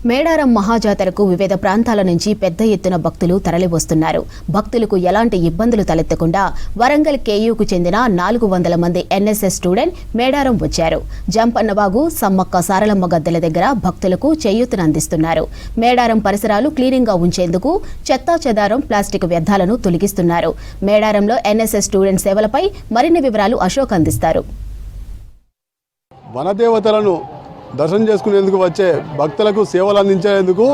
మేడారం మహాజాతరకు వివిధ ప్రాంతాల నుంచి పెద్ద ఎత్తున భక్తులు తరలివస్తున్నారు. భక్తులకు ఎలాంటి ఇబ్బందులు తలెత్తకుండా వరంగల్ కేయూకు చెందిన 400 మంది ఎన్ఎస్ఎస్ స్టూడెంట్ మేడారం వచ్చారు. జంపన్నవాగు, సమ్మక్క సారలమ్మ గద్దెల దగ్గర భక్తులకు చేయూతనందిస్తున్నారు. మేడారం పరిసరాలు క్లీనింగ్ గా ఉంచేందుకు చెత్తా చెదారం, ప్లాస్టిక్ వ్యర్థాలను తొలగిస్తున్నారు. మేడారంలో ఎన్ఎస్ఎస్ స్టూడెంట్ సేవలపై మరిన్ని వివరాలు అశోక్ అందిస్తారు. వనదేవతలను దర్శనం చేసుకునేందుకు వచ్చే భక్తులకు సేవలు అందించేందుకు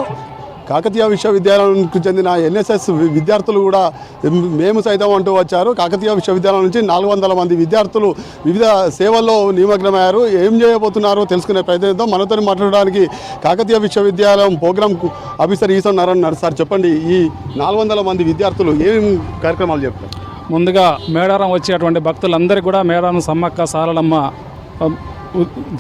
కాకతీయ విశ్వవిద్యాలయానికి చెందిన ఎన్ఎస్ఎస్ విద్యార్థులు కూడా మేము సైతం అంటూ వచ్చారు. కాకతీయ విశ్వవిద్యాలయం నుంచి 400 మంది విద్యార్థులు వివిధ సేవల్లో నిమగ్నమయ్యారు. ఏం చేయబోతున్నారో తెలుసుకునే ప్రయత్నంతో మనతో మాట్లాడడానికి కాకతీయ విశ్వవిద్యాలయం programme officer Eshwar Narayana sir, చెప్పండి, ఈ 400 మంది విద్యార్థులు ఏం కార్యక్రమాలు చెప్తారు? ముందుగా మేడారం వచ్చేటువంటి భక్తులందరికీ కూడా మేడారం సమ్మక్క సారలమ్మ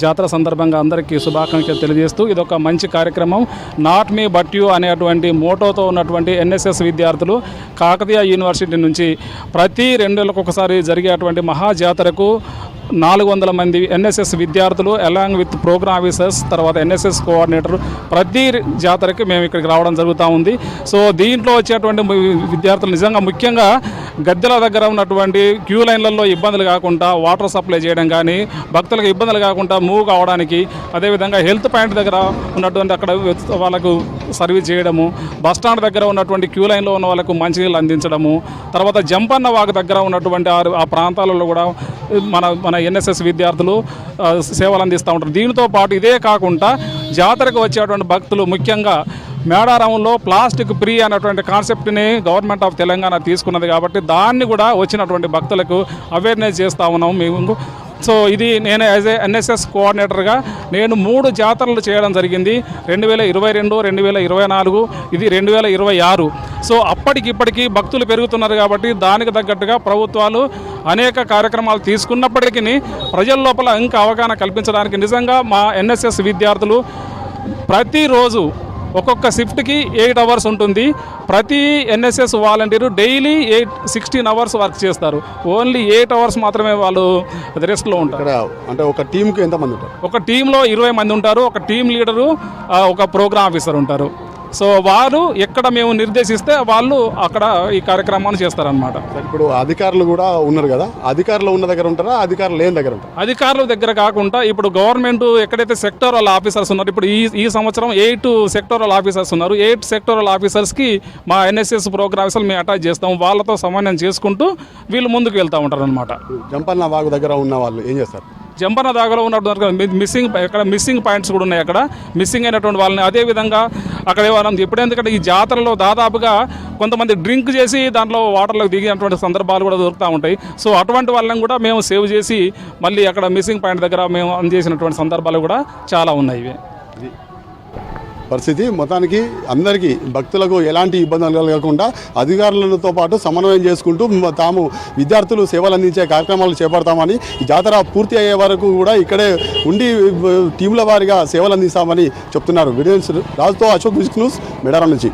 జాతర సందర్భంగా అందరికీ శుభాకాంక్షలు తెలియజేస్తూ ఇదొక మంచి కార్యక్రమం. నాట్ మీ బట్ యూ అనేటువంటి మోటోతో ఉన్నటువంటి ఎన్ఎస్ఎస్ విద్యార్థులు కాకతీయ యూనివర్సిటీ నుంచి ప్రతి 2 నెలలకు ఒకసారి జరిగేటువంటి మహాజాతరకు 400 మంది ఎన్ఎస్ఎస్ విద్యార్థులు అలాంగ్ విత్ ప్రోగ్రామ్ ఆఫీసర్స్, తర్వాత ఎన్ఎస్ఎస్ కోఆర్డినేటర్ ప్రతి జాతరకి మేము ఇక్కడికి రావడం జరుగుతూ ఉంది. సో దీంట్లో వచ్చేటువంటి విద్యార్థులు నిజంగా ముఖ్యంగా గద్దెల దగ్గర ఉన్నటువంటి క్యూ లైన్లలో ఇబ్బందులు కాకుండా వాటర్ సప్లై చేయడం కానీ, భక్తులకు ఇబ్బందులు కాకుండా మూవ్ కావడానికి, అదేవిధంగా హెల్త్ పాయింట్ దగ్గర ఉన్నటువంటి అక్కడ వాళ్ళకు సర్వీస్ చేయడము, బస్టాండ్ దగ్గర ఉన్నటువంటి క్యూ లైన్లో ఉన్న వాళ్ళకు మంచినీళ్ళు అందించడము, తర్వాత జంపన్న వాగు దగ్గర ఉన్నటువంటి ఆ ప్రాంతాలలో కూడా మన ఎన్ఎస్ఎస్ విద్యార్థులు సేవలు అందిస్తూ ఉంటారు. దీనితో పాటు ఇదే కాకుండా జాతరకు వచ్చేటువంటి భక్తులు ముఖ్యంగా మేడారంలో ప్లాస్టిక్ ఫ్రీ అనేటువంటి కాన్సెప్ట్ని గవర్నమెంట్ ఆఫ్ తెలంగాణ తీసుకున్నది కాబట్టి దాన్ని కూడా వచ్చినటువంటి భక్తులకు అవేర్నెస్ చేస్తూ ఉన్నాము మేము. సో ఇది నేను యాజ్ ఏ ఎన్ఎస్ఎస్ కోఆర్డినేటర్గా నేను 3 జాతరలు చేయడం జరిగింది. 2022, 2024, ఇది 2026. సో అప్పటికిప్పటికీ భక్తులు పెరుగుతున్నారు కాబట్టి దానికి తగ్గట్టుగా ప్రభుత్వాలు అనేక కార్యక్రమాలు తీసుకున్నప్పటికీ ప్రజల లోపల ఇంకా అవగాహన కల్పించడానికి నిజంగా మా ఎన్ఎస్ఎస్ విద్యార్థులు ప్రతిరోజు ఒక్కొక్క షిఫ్ట్కి 8 అవర్స్ ఉంటుంది. ప్రతి NSS volunteer daily 16 hours work చేస్తారు. ఓన్లీ 8 అవర్స్ మాత్రమే వాళ్ళు రెస్ట్లో ఉంటారు. అంటే ఒక టీంకి ఎంతమంది ఉంటారు? ఒక టీంలో 20 మంది ఉంటారు. ఒక టీం లీడరు, ఒక ప్రోగ్రామ్ ఆఫీసర్ ఉంటారు. సో వారు ఎక్కడ మేము నిర్దేశిస్తే వాళ్ళు అక్కడ ఈ కార్యక్రమాన్ని చేస్తారనమాట. ఇప్పుడు అధికారులు కూడా ఉన్నారు కదా, అధికారులు ఉన్న దగ్గర ఉంటారా, అధికారులు లేని దగ్గర ఉంటారా? అధికారుల దగ్గర కాకుండా ఇప్పుడు గవర్నమెంట్ ఎక్కడైతే సెక్టోరల్ ఆఫీసర్స్ ఉన్నారు, ఇప్పుడు ఈ సంవత్సరం 8 సెక్టోరల్ ఆఫీసర్స్ ఉన్నారు. 8 సెక్టోరల్ ఆఫీసర్స్కి మా ఎన్ఎస్ఎస్ ప్రోగ్రామ్ ఆఫీసర్లు మేము అటాచ్ చేస్తాం. వాళ్ళతో సమన్వయం చేసుకుంటూ వీళ్ళు ముందుకు వెళ్తూ ఉంటారు అనమాట. జంపన్న వాగు దగ్గర ఉన్న వాళ్ళు ఏం చేస్తారు? జంపన్న దాగలో ఉన్నటువంటి మిస్సింగ్ పాయింట్స్ కూడా ఉన్నాయి. అక్కడ మిస్సింగ్ అయినటువంటి వాళ్ళని అదేవిధంగా అక్కడ ఎప్పుడు, ఎందుకంటే ఈ జాతరలో దాదాపుగా కొంతమంది డ్రింక్ చేసి దాంట్లో వాటర్లోకి దిగినటువంటి సందర్భాలు కూడా దొరుకుతూ ఉంటాయి. సో అటువంటి వాళ్ళని కూడా మేము సేవ్ చేసి మళ్ళీ అక్కడ మిస్సింగ్ పాయింట్ దగ్గర మేము అందజేసినటువంటి సందర్భాలు కూడా చాలా ఉన్నాయి. పరిస్థితి మొత్తానికి అందరికీ భక్తులకు ఎలాంటి ఇబ్బందులు కలగకుండా అధికారులతో పాటు సమన్వయం చేసుకుంటూ తాము విద్యార్థులు సేవలు అందించే కార్యక్రమాలు చేపడతామని, ఈ జాతర పూర్తి అయ్యే వరకు కూడా ఇక్కడే ఉండి టీంల వారీగా సేవలు అందిస్తామని చెప్తున్నారు. వీడియో రాజుతో అశోక్ న్యూస్, మేడారం నుంచి.